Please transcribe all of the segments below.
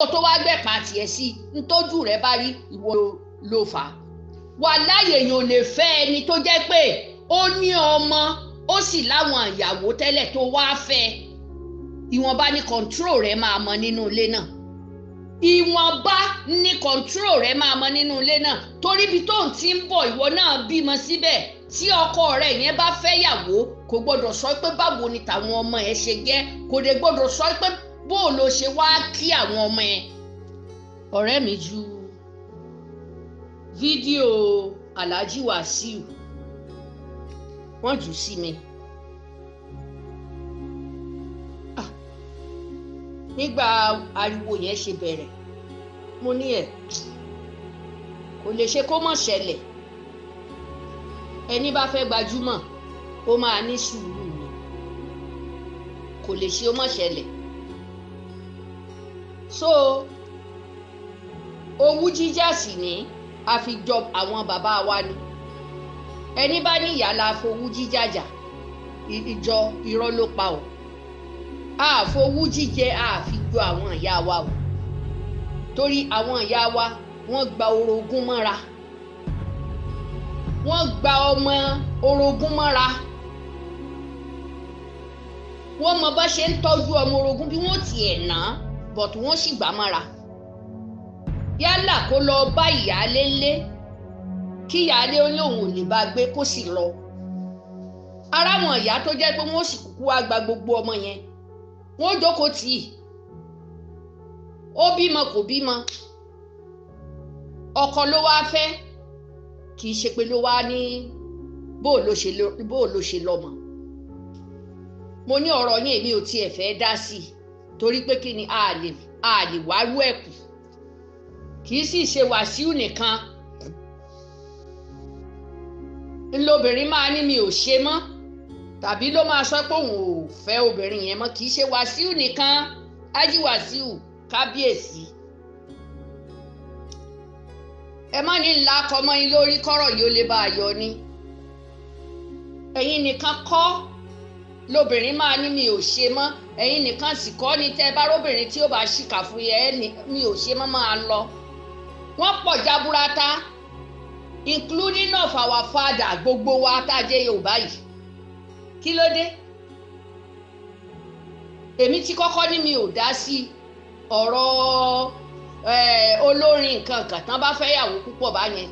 tó wá gbẹ̀ pàtì ẹ̀ sí ntójú rẹ̀ bá rí ìwọ ló fà á. Wàláhì èèyàn ò lè fẹ́ ẹni tó jẹ́ pé ó ní ọmọ ó sì láwọn ìyàwó tẹ́lẹ̀ tó wá fẹ́ ìwọ̀nba ní control rẹ̀ máa mọ nínú ilé náà. Ìwọ̀nba ní control rẹ̀ máa mọ nínú ilé náà torí ibi tó ń ti ń bọ̀ ìwọ náà bímọ síbẹ̀ tí ọkọ rẹ̀ yẹn bá fẹ́ yàwó kò gbọ́dọ̀ sọ pé báwo ni tàwọn ọmọ ẹ̀ ṣe jẹ́ kò dé gbọ́dọ̀ sọ pé bó ló ṣe wá kí àwọn ọmọ ẹ̀. Ọ̀rẹ́ mi ju fídíò Alhaji Wasiu wọ́n jù sí mi. Nígbà ariwo yẹn ṣe bẹ̀rẹ̀ mo ní ẹ̀ kò lè ṣe kó má ṣẹlẹ̀ ẹni bá fẹ́ gbajúmọ̀ ó máa ní sùúrù ni kò lè ṣe ó má ṣẹlẹ̀. So owú jíjà sì ní a fi jọ àwọn bàbá wa ni ẹni bá ní ìyá la fowú jíjà jà ìjọ irọ́ ló pa ọ́. Àfowú jíjẹ àfi jọ àwọn ìyá wa o torí àwọn ìyá wa wọ́n gba orogún mọ́ra wọ́n gba ọmọ orogún mọ́ra wọ́n mọ bá ṣe ń tọ́jú ọmọ orogún bí wọ́n tiẹ̀ ná but wọ́n sì gbà mọ́ra yálà kó lọ bá ìyáálé ńlé kí ìyáálé olóhùn ò lè bá gbé kó sì lọ. Ara wọn ìyá tó jẹ́ pé wọ́n sì kúkú wá gba gbogbo ọmọ yẹn wọ́n jókòó tì í ó bímọ kò bímọ ọkọ ló wá fẹ́ kì í ṣe pé ló wá ní bó ló ṣe lọ́mọ. Mo ní ọ̀rọ̀ yẹn èmi ò tiẹ̀ fẹ́ dá sí i torí pé kí ni a lè wárú ẹ̀ kù kì í sì ṣe Wàsíù nìkan ńlọbìnrin máa ní mi ò ṣe mọ́ tàbí ló máa sọ pé òun ò fẹ́ obìnrin yẹn mọ́ kì í ṣe Wàsíù nìkan Hájì Wàsíù kábíyèsí. Ẹ má ní ńlá kọmọ yín lórí kọ́rọ̀ yìí ó lè bá a yọ ni ẹ̀yin nìkan kọ́ lóbìnrin máa ní mi ò ṣe mọ́ ẹ̀yin nìkan sì kọ́ ni tẹ́ bá róbìnrin tí ó bá ṣìkà fún yẹ mi ò ṣe mọ́ máa lọ. Wọ́n pọ̀ jaburata including of our father gbogbo wa tá a jẹ́ Yorùbá yìí kí ló dé. Èmi ti kọ́kọ́ ní mi ò dá sí ọ̀rọ̀ olórin nǹkan kan tán bá fẹ́ yàwó púpọ̀ báyẹn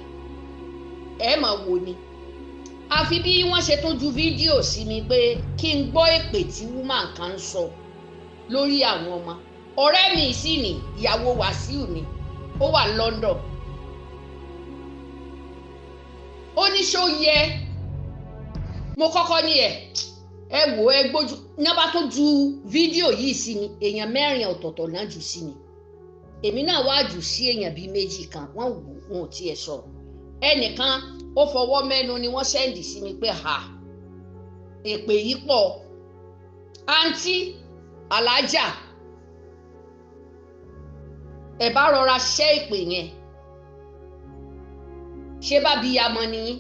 ẹ mà wò ni. Àfi bí wọ́n ṣe tún ju fídíò sí mi pé kí n gbọ́ èpè tí woman kan ń sọ lórí àwọn ọmọ. Ọ̀rẹ́ mi sì ní ìyàwó Wàsíù ni ó wà London. Ó ní ṣó yẹ mo kọ́kọ́ ní ẹ wò ẹ gbójú ní bá tó ju fídíò yìí sí mi èèyàn 4 ọ̀tọ̀ọ̀tọ̀ náà jù sí mi èmi náà wá jù sí èèyàn bíi 2 kan wọ́n wò wọn ò tiẹ̀ sọ̀rọ̀ ẹnìkan ó fọwọ́ mẹ́nu ni wọ́n sẹ́ndì sí mi pé èpè yìí pọ̀ àǹtí alájà ẹ bá rọra ṣẹ́ èpè yẹn ṣé bá bí yamọ nìyí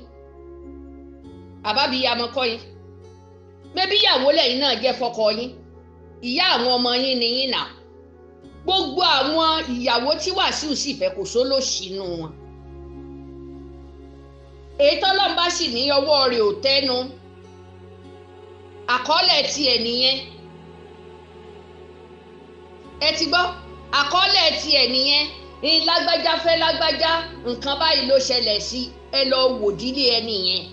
àbábí yamọ kọ́ yín bébí ìyàwó lẹ́yìn náà jẹ́ fọ́kọ yín ìyá àwọn ọmọ yín ni yín náà gbogbo àwọn ìyàwó tí Wàsíù sì fẹ́ kò sólóṣìnú wọn èyí tọ́lọ́mbà sì ní ọwọ́ rẹ̀ ò tẹ́nu àkọọ́lẹ̀ tiẹ̀ nìyẹn ẹ ti gbọ́ àkọọ́lẹ̀ tiẹ̀ nìyẹn ní lágbájá fẹ́ lágbájá nǹkan báyìí ló ṣẹlẹ̀ sí ẹ lọ wò dílé ẹni yẹn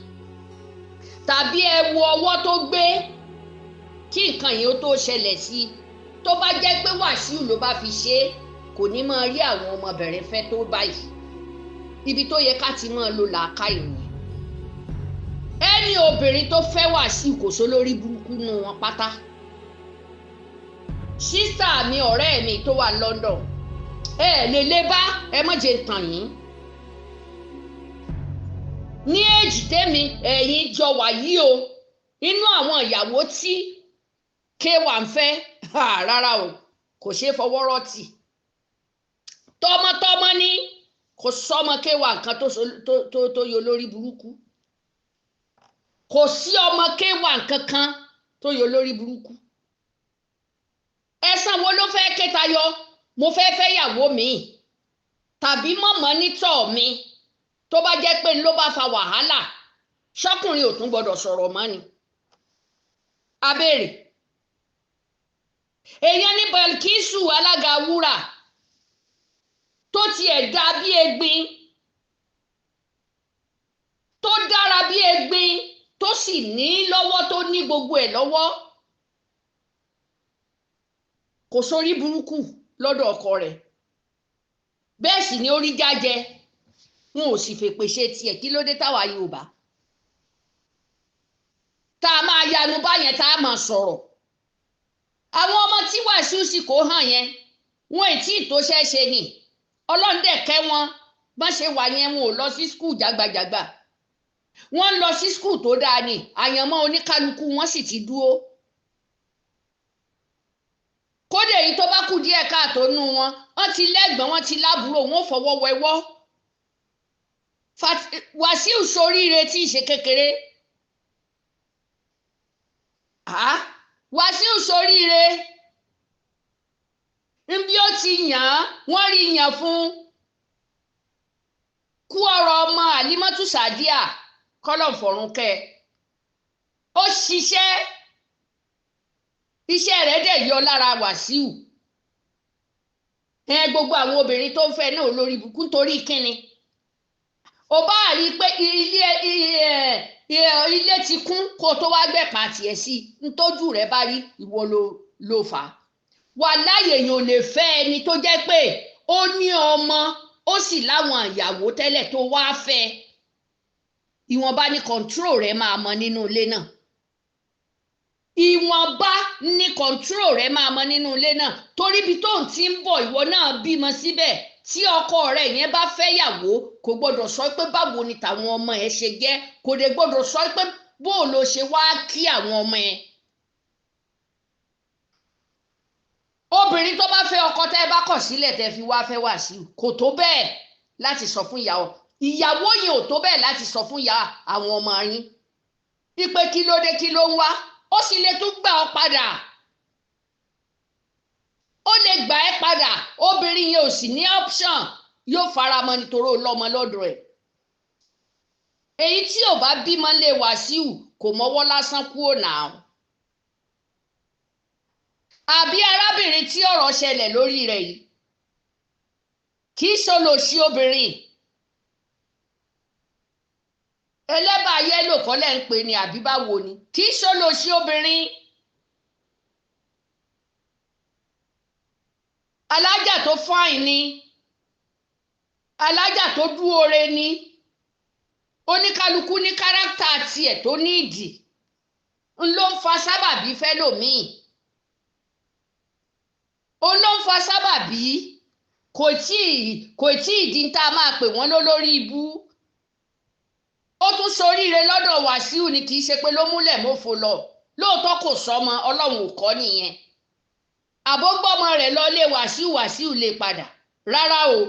tàbí ẹ wo ọwọ́ tó gbé kí nǹkan yìí ó tó ṣẹlẹ̀ sí tó bá jẹ́ pé Wàsíù ló bá fi ṣe é kò ní máa rí àwọn ọmọbìnrin fẹ́ tó báyìí ibi tó yẹ ká ti máa lo làákà ìròyìn ẹni obìnrin tó fẹ́ Wàsíù kò só lórí burúkú nù wọn pátá. Sísà mi ọ̀rẹ́ mi tó wà London lè bá ẹ má jẹ́ tàn yín ní èjì tèmi ẹ̀yin jọ wà yìí o inú àwọn ìyàwó tí K1 ń fẹ́ rárá o kò ṣeé fọwọ́rọ́ tì tọmọtọmọ ní kò sọmọ K1 kan tó yọ lórí burúkú kò sí ọmọ K1 kankan tó yọ lórí burúkú ẹ̀san wo ló fẹ́ ké tayọ mo fẹ́ fẹ́yàwó mi tàbí mọ̀mọ́ nítọ̀ mi tó bá jẹ́ pé ló bá fa wàhálà ṣọ́kùnrin ò tún gbọ́dọ̀ sọ̀rọ̀ mọ́ ni. abéèrè èèyàn ní Belkisu alága wúrà tó tiẹ̀ dá bí egbin tó dára bí egbin tó sì ní lọ́wọ́ tó ní gbogbo ẹ̀ lọ́wọ́ kò sórí burúkú lọ́dọ̀ ọkọ rẹ̀ bẹ́ẹ̀ sì ni ó rí jájẹ wọn ò sì fèpè ṣe tiẹ̀ kí ló dé táwa Yorùbá tá a máa yanu báyẹn tá a máa sọ̀rọ̀ àwọn ọmọ tí Wasiu sì kó hàn yẹn wọn ì tí ì tó ṣẹ́ṣe ni Ọlọ́run dẹ̀ kẹ́ wọn bá ṣe wà yẹn wọn ò lọ sí skul jágbajàgba wọn ń lọ sí skul tó dáa ni àyànmọ́ oníkálukú wọn sì ti dúró kódé èyí tó bá kù díẹ̀ káàtó nú wọn ti lẹ́gbọ̀n wọn ti lábúrò wọn ò fọwọ́ wẹwọ́ Wasiu soríire tí ì ṣe kékeré Wasiu soríire nbí ó ti yàn án wọ́n rí yàn fún kú ọ̀rọ̀ ọmọ Àlímọ́tù Sàdíà kọ́lọ̀fọ̀rúnkẹ́ ó ṣiṣẹ́ iṣẹ́ rẹ̀ dẹ̀ yọ lára Wasiu gbogbo àwọn obìnrin tó ń fẹ́ náà lórí ibùkún torí kíni ó bá rí i pé ilé ti kún kó tó wá gbẹ̀pà tiẹ̀ sí ntójú rẹ̀ bá rí ìwọ ló fà á wàláhì èèyàn ò lè fẹ́ ẹni tó jẹ́ pé ó ní ọmọ ó sì láwọn ìyàwó tẹ́lẹ̀ tó wá fẹ́ ìwọ̀nba ní control rẹ̀ máa mọ nínú ilé náà ìwọ̀nba ní control rẹ̀ máa mọ nínú ilé náà torí ibi tó ń ti ń bọ̀ ìwọ náà bímọ síbẹ̀ tí ọkọ rẹ̀ yẹn bá fẹ́yàwó kò gbọ́dọ̀ sọ pé báwo ni tàwọn ọmọ ẹ̀ ṣe jẹ́ kò dé gbọ́dọ̀ sọ pé bó ló ṣe wá kí àwọn ọmọ ẹ̀. obìnrin tó bá fẹ́ ọkọ tẹ́ bá kọ̀ sílẹ̀ tẹ́ fi wá fẹ́ Wasiu kò tó bẹ́ẹ̀ láti sọ fún ìyàwó yẹn ò tó bẹ́ẹ̀ láti sọ fún ìyá àwọn ọmọ yín wípé kí ló dé kí ló ń wá ó sì lè tún gbà ọ́ padà ó lè gbà ẹ́ padà obìnrin yẹn ò sì ní option yóò faramọ́ nítorí ó lọ́mọ lọ́dọ̀ ẹ̀ èyí tí ò bá bímọ lé Wasiu kò mọ́wọ́ lásán kúrò náà àbí arábìnrin tí ọ̀rọ̀ ṣẹlẹ̀ lórí rẹ̀ yìí kì í ṣolòṣì obìnrin ẹlẹ́bàá yẹ́lò kọ́lẹ̀ ń pè ní àbí báwo ni kì í ṣolòṣì obìnrin alájà tó fáìn ni alájà tó dúore ni oníkálukú ní kárátà tiẹ̀ tó ní ìdí ń ló ń fa sábàbí fẹ́lòmíì ó ló ń fa sábàbí kò tí ì di tá a máa pè wọ́n lórí ibú ó tún soríire lọ́dọ̀ Wasiu ni kì í ṣe pé ló múlẹ̀ mófo lọ lóòótọ́ kò sọmọ Ọlọ́run ò kọ́ nìyẹn àbógbọ́mọ rẹ̀ lọ lé Wasiu lè padà rárá o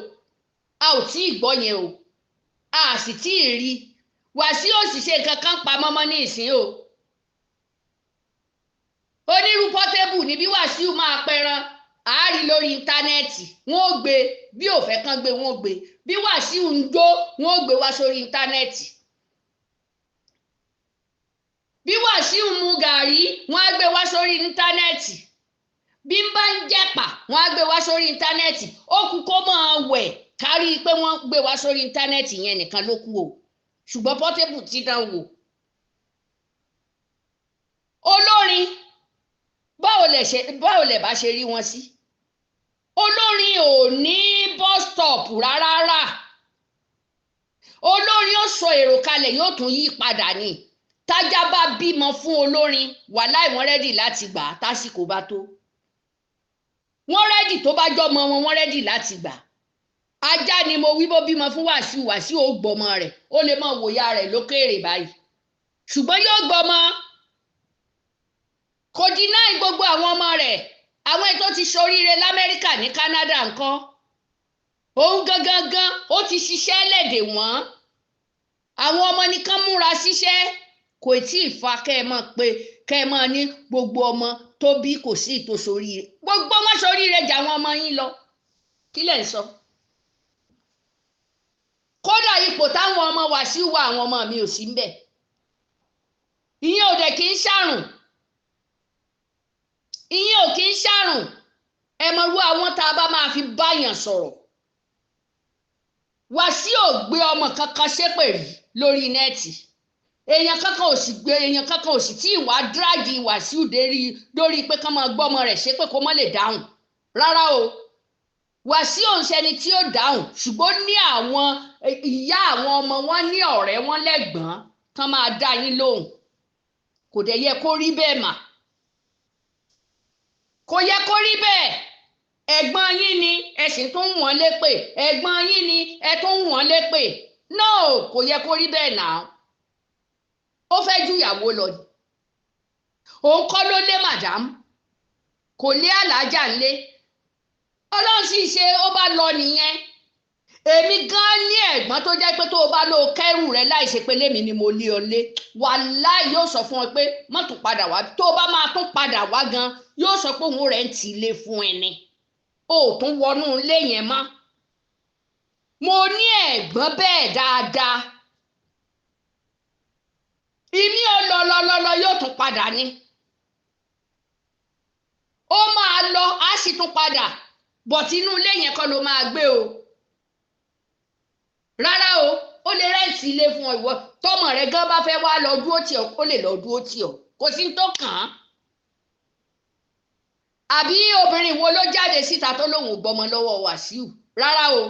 a ò tí ì gbọ́ yẹn o a sì tí ì rí Wasiu ò sì ṣe nǹkan kan pa mọ́mọ́ ní ìsín o onírú pọ́tébù ní bí Wasiu máa pẹran àárí lórí íńtánẹ́ẹ̀tì wọn ò gbé bí ò fẹ́ kán gbé wọn ò gbé bí Wasiu ń jó wọn ò gbé wá sórí íńtánẹ́ẹ̀tì bí Wasiu mu gàrí wọn á gbé wá sórí íńtánẹ́ẹ̀tì bí n bá ń jẹ̀pà wọn á gbé wá sórí íńtánẹ́ẹ̀tì ó kú kó máa wẹ̀ kárí pé wọ́n gbé wá sórí íńtánẹ́ẹ̀tì yẹn nìkan ló kù o ṣùgbọ́n pọ́tébù ti dán wò olórin báwo lẹ bá ṣe rí wọn sí olórin ò ní bus stop rárá olórin ó sọ èrò kalẹ̀ yóò tún yí padà ní tájá bá bímọ fún olórin wàláì wọ́n rẹ́dì láti gbà á tásìkò bá tó wọ́n rẹ́dì tó bá jọmọ wọ́n rẹ́dì láti gbà ajá ni mo wí bó bímọ fún Wasiu ó gbọmọ rẹ̀ ó lè mọ wòyà rẹ̀ lókèèrè báyìí ṣùgbọ́n yóò gbọmọ kò dínà gbogbo àwọn ọmọ rẹ̀ àwọn ètò ti ṣoríire l'Amẹ́ríkà ní Canada ńkọ́ òun gangan ó ti ṣiṣẹ́ lẹ́dẹ̀ wọ́n àwọn ọmọ nìkan múra ṣiṣẹ́ kò tí ì fa kẹ́ ẹ mọ̀ ní gbogbo ọmọ tó bí kò sí ìtò ṣoríire gbogbo wọn ṣoríire jà àwọn ọmọ yín lọ kí lẹ̀ ń sọ kódà ipò táwọn ọmọ Wasiu wà àwọn ọmọ mi ò sí ńbẹ̀ ìyẹn ò dẹ̀ kí ń ṣàrùn ìyẹn ò kí ń ṣàrùn ẹ mọ irú àwọn tá a bá máa fi báyàn sọ̀rọ̀ Wasiu ò gbé ọmọ kankan ṣépè rí lórí nẹ́ẹ̀tì èèyàn kankan ò sì tí ìwà dráàgì Wasiu lórí pé kán máa gbọ́ ọmọ rẹ̀ ṣépè kó má lè dáhùn rárá o Wasiu ń ṣẹni tí ó dáhùn ṣùgbọ́n ní àwọn ìyá àwọn ọmọ wọn ní ọ̀rẹ́ wọn lẹ́gbọ̀n kán máa dá yín lóhùn kò dẹ̀ yẹ kó rí bẹ́ẹ̀ mà kò yẹ kó rí bẹ́ẹ̀ ẹ̀gbọ́n yín ni ẹ sì tún wọ́n lépè ẹ̀gbọ́n yín ni ẹ tún wọ́n lépè no kò yẹ kó rí bẹ́ẹ̀ náà ó fẹ́ ju ìyàwó lọ ni òun kọ́ ló lé madam kò lé alájà ńlé ọlọ́run sì ṣe ó bá lọ nìyẹn èmi gan ní ẹ̀gbọ́n tó jẹ́ pé tó o bá lọ kẹ́rù rẹ láì ṣe pé lémi ni mo lé ọ lé wàláì yóò sọ fún ọ pé má tún padà wá tó o bá máa tún padà wá gan yóò sọ pé òun rẹ̀ ń tì í lé fún ẹni o ò tún wọnú ilé yẹn mọ́ mo ní ẹ̀gbọ́n bẹ́ẹ̀ dáadáa ìmí ọlọlọlọlọ yóò tún padà ní ó máa lọ á sì tún padà bọ̀tí inú ilé yẹn kọ́ ló máa gbé o rárá o ó lè rẹ́ǹtì ilé fún ọ ìwọ tọmọ rẹ gan bá fẹ́ wá lọ dúró tì ọ ó lè lọ dúró tì ọ kò sí tó kàn án àbí obìnrin wo ló jáde síta tó lóun ò gbọmọ lọ́wọ́ Wasiu rárá o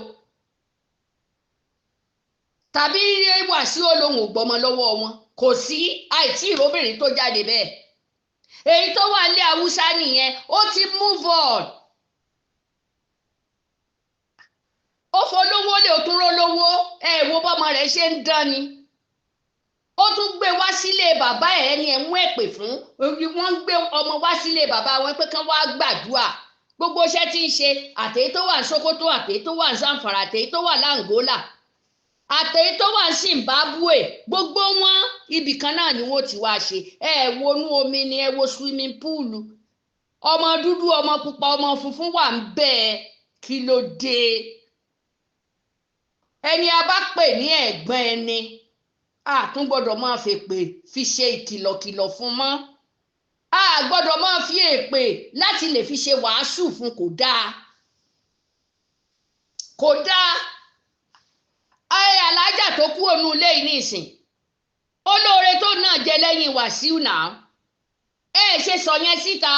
tàbí Wasiu lóun ò gbọmọ lọ́wọ́ wọn kò sí àìtí ìróbìnrin tó jáde bẹ́ẹ̀ èyí tó wà nílé Haúsá nìyẹn ó ti move on ó folówó lè tún rólówó wo bọ́mọ rẹ̀ ṣe ń dán ni ó tún gbé wá sílé bàbá ẹ̀ ní ẹ̀mú èpè fún wọ́n ń gbé ọmọ wá sílé bàbá wọn pé kán wá gbàdúrà gbogbo iṣẹ́ tí ń ṣe àtèyí tó wà ní Sokoto àtèyí tó wà ní Zamfara àtèyí tó wà ní Angola àtèyí tó wà ní Zimbabwe gbogbo wọn ibìkan náà ni wọ́n ti wá ṣe wọnú omi ni wo swimming pool ọmọ dúdú ọmọ pupa ọmọ funfun wà ń bẹ́ẹ̀ kí ló dé ẹni a bá pè ní ẹ̀gbọ́n ẹni a tún gbọ́dọ̀ máa fi ṣe ìkìlọ̀kìlọ̀ fún mọ́ a gbọ́dọ̀ máa fi èpè láti lè fi ṣe wàásù fún kò dáa alájà tó kú ònú ilé yìí nísìn olóore tó náà jẹ lẹ́yìn Wasiu náà ṣe sọ yẹn síta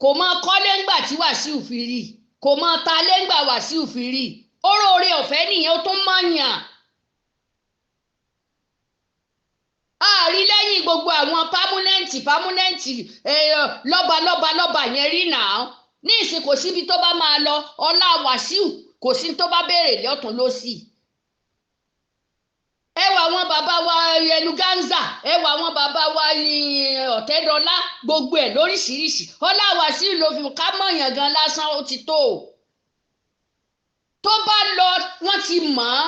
kò mọ kọ́lé ńgbà tí Wasiu fi rí kò mọ ta lé ńgbà Wasiu fi rí oore ọ̀fẹ́ nìyẹn ó tún mọ̀yàn àárí lẹ́yìn gbogbo àwọn pámúnẹ́ǹtì lọ́ba yẹn rí náà ní ìsìn kò síbi tó bá máa lọ ọlá Wasiu kò sí tó bá béèrè lọ́tún lósì wà àwọn bàbá wa Eluganza wà àwọn bàbá wa Ọ̀tẹ́dọ́lá gbogbo ẹ̀ lóríṣiríṣi ọlá Wasiu ló fi ká mọ̀yàn gan lásán ó ti tó tó bá lọ wọ́n ti mọ̀ ọ́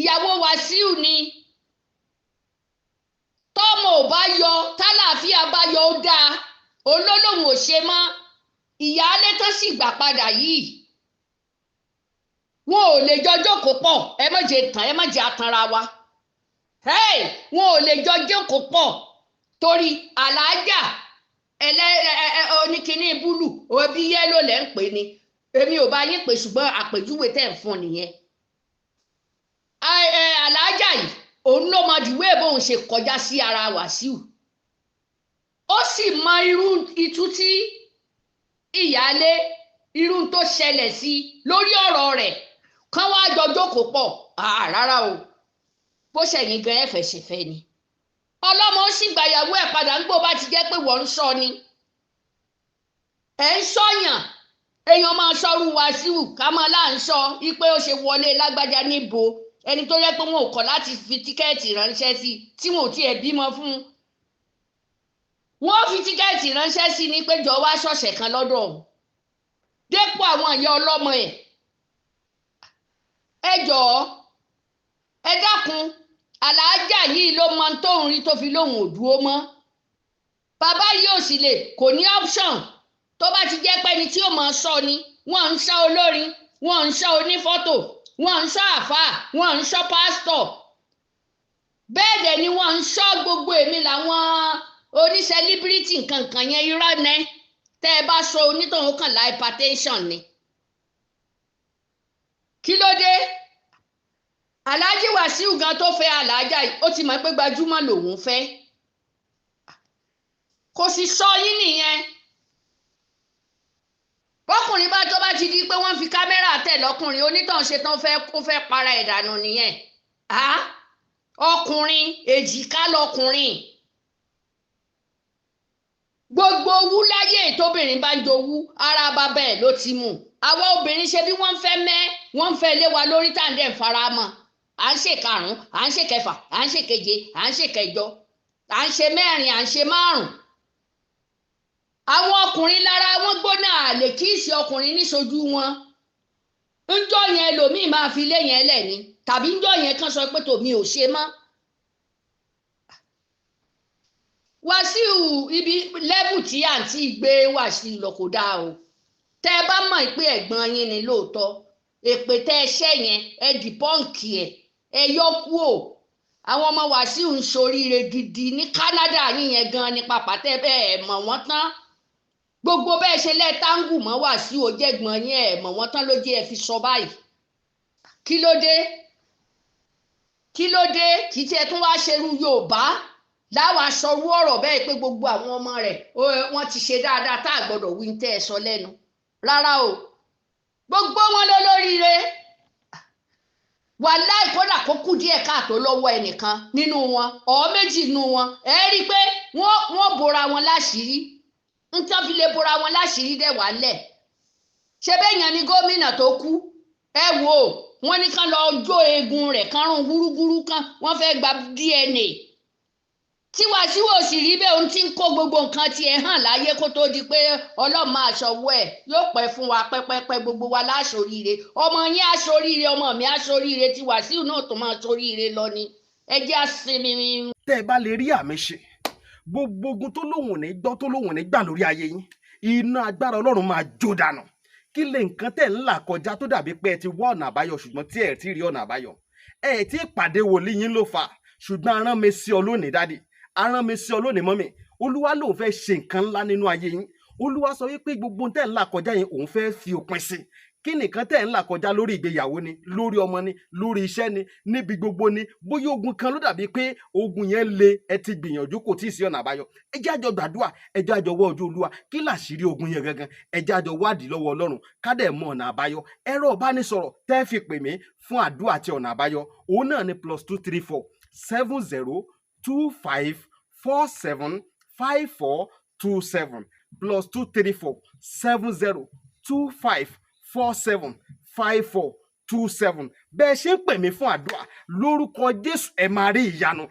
ìyàwó Wasiu ni tọ́mọ ò bá yọ tálàáfíà bá yọ ó dáa olólùwọ̀n ò ṣe mọ́ ìyáálé tó sì gbà padà yìí wọn ò lè jọ jókòó pọ̀ ẹ má jẹ́ atanra wa wọn ò lè jọ jókòó pọ̀ torí aláàjà oníkíní búlù òbí yẹ́lò lẹ́ ń pè ní èmi ò bá yín pè ṣùgbọ́n àpèjúwe tẹ̀ ń fún nìyẹn aláàjà yìí òun ló mọ ìwé bóun ṣe kọjá sí ara Wasiu ó sì mọ irú itú tí ìyáálé irú tó ṣẹlẹ̀ sí lórí ọ̀rọ̀ rẹ̀ kán wá jọ jókòó pọ̀ rárá o bó ṣẹ̀yìn gan ẹ̀fẹ̀ ṣẹ̀fẹ̀ ni ọlọ́mọ ó sì gbàyàwó ẹ̀ padà ń gbó bá ti jẹ́ pé wọ́n ń sọ ni ẹ̀ ń sọ̀yàn èèyàn máa sọrú Wasiu ká máa là ń sọ ipe ó ṣe wọlé lágbájá níbo ẹni tó yẹ pé wọn ò kọ̀ láti fi tíkẹ́ẹ̀tì ránṣẹ́ sí tí wọn ò tiẹ̀ bímọ fún wọn fi tíkẹ́ẹ̀tì ránṣẹ́ sí ní pé jọ wá ṣọ̀ṣẹ̀ kan lọ́dọ̀ dépò àwọn ìyá ọlọ́mọ ẹ jọ̀ọ́ ẹ dákun aláàjà yìí ló mọ tóun rí tó fi lóun ò dúró mọ́ bàbá yìí ò sì lè kò ní option tó bá ti jẹ́ pẹ́ni tí ó máa sọ ni wọ́n ń ṣọ́ olórin, wọ́n ń ṣọ́ onífọ́tò, wọ́n ń ṣọ́ àfáà, wọ́n ń ṣọ́ pásítọ̀. Bẹ́ẹ̀ dẹ̀ ni wọ́n ń ṣọ́ gbogbo èmi làwọn oníṣẹ́líbírìtì nǹkan yẹn irọ́ nẹ. Tẹ́ ẹ bá sọ onítọ̀hún kàn lá hypertension ni. Kí ló dé? Alhaji Wasiu gan tó fẹ́ alájà yìí ó ti mọ̀ pé gbajúmọ̀ lòun fẹ́. Kò sì sọ yín nìyẹn. Bọ́kùnrin bá tó bá ti di pé wọ́n fi kámẹ́rà tẹ̀ lọ́kùnrin onítàn ṣe tán kó fẹ́ para ìdànù nìyẹn. Ọkùnrin èjìká lọkùnrin. Gbogbo owú láyé tóbìnrin bá ń jowú ara bàbá ẹ̀ ló ti mú. Àwa obìnrin ṣe bí wọ́n ń fẹ́ lé wa lórí tàǹdẹ̀ ń fara mọ́. À ń ṣe karùn-ún, à ń ṣe kẹfà, à ń ṣe keje, à ń ṣe kẹjọ, à ń ṣe mẹ́rin, à ń ṣe márùn-ún. Àwọn ọkùnrin lára wọn gbóná àlè kí ìṣe ọkùnrin níṣojú wọn. Ńjọ́ yẹn ẹlòmíì máa fi lé yẹn lẹ̀ ni tàbí ńjọ́ yẹn kan sọ pé tòmí ò ṣe mọ́. Wasiu ibi lẹ́bù tí àǹtí gbé Wasiu lọ kò dáa o. Tẹ́ ẹ bá mọ̀ pé ẹ̀gbọ́n yín ni lóòótọ́ èpè tẹ́ ẹ ṣẹ́ yẹn ẹ dì pọ́ǹkì ẹ yọ kú o. Àwọn ọmọ Wasiu ń ṣoríire gidi ní Canada yín yẹn gan ni pàpà tẹ́ bẹ́ẹ̀ mọ̀ wọ́n tán. Gbogbo bẹ́ẹ̀ ṣe lẹ́tàǹgù mọ́ Wasiu ó jẹ́gbọ́n yín ẹ̀ mọ̀ wọ́n tán ló jẹ́ ẹ fi sọ báyìí. Kí ló dé? Kí ló dé? Kì í tiẹ̀ tún wá ṣerú Yorùbá láwa sọrú ọ̀rọ̀ bẹ́ẹ̀ pé gbogbo àwọn ọmọ rẹ̀ wọ́n ti ṣe dáadáa tá a gbọ́dọ̀ wí tẹ́ ẹ sọ lẹ́nu. Rárá o. Gbogbo wọn ló lóríire. Wàláì kódà kó kù díẹ̀ káàtó lọ́wọ́ ẹnìkan nínú wọn méjì nínú wọn ẹ rí i pé wọ́n bora wọn láṣìírí. Ntọ́ fi lè bora wọn láṣìírí dẹ̀ wálẹ̀. Ṣé bẹ́yàn ni gómìnà tó kú? Ẹ wò ó wọ́n ní kán lọ jó eegun rẹ̀ kán rún gúrúgúrú kan wọ́n fẹ́ gba DNA. Tí Wasiu ò sì rí bẹ́ẹ̀ òun ti ń kó gbogbo nǹkan tiẹ̀ hàn láyé kó tó di pé Ọlọ́run máa ṣọwọ́ ẹ̀ yóò pẹ́ fún wa pẹ́pẹ́pẹ́ gbogbo wa láṣoríire. Ọmọ yín aṣoríire ọmọ mi aṣoríire tí Wasiu náà tó máa ṣoríire lọ ni. Ẹ jẹ́ àsinmi. Tẹ́ ẹ bá lè rí àmì ṣe gbogbo ogun tó lóhùn ní gbọ́ tó lóhùn ní gbà lórí ayé yín iná agbára Ọlọ́run máa jó dànù. Kí lè nǹkan tẹ̀ ń là kọjá tó dàbí pé ẹ ti wá ọ̀nà àbáyọ ṣùgbọ́n tí ẹ ti rí ọ̀nà àbáyọ. Ẹ ti pàdé wòlíì yín ló fà ṣùgbọ́n arán mi sí ọ lónìí dádì arán mi sí ọ lónìí mọ́mì. Olúwa lòun fẹ́ ṣe nǹkan ńlá nínú ayé yín. Olúwa sọ wípé gbogbo tẹ̀ ń là kọjá yín òun fẹ́ fi òpin sí. Kí nìkan tẹ̀ ń là kọjá lórí ìgbéyàwó ni lórí ọmọ ni lórí iṣẹ́ ni níbi gbogbo ni bóyá ogun kan ló dàbí pé ogun yẹn le ẹ ti gbìyànjú kò tí ì sí ọ̀nà àbáyọ. Ẹ jẹ́ àjọ gbàdúrà ẹ jẹ́ àjọ wá ojú Olúwa kí làṣírí ogun yẹn gangan ẹ jẹ́ àjọ wádìí lọ́wọ́ Ọlọ́run ká dẹ̀ mọ ọ̀nà àbáyọ. Ẹ̀rọ ìbánisọ̀rọ̀ tẹ́ fi pè mí fún àdúrà àti ọ̀nà àbáyọ òun náà ni +234 70 25 47 5427 +234 70 25 47 5427. Bẹ́ẹ̀ ṣe ń pè mí fún àdúrà lórúkọ Jésù ẹ máa rí ìyanu.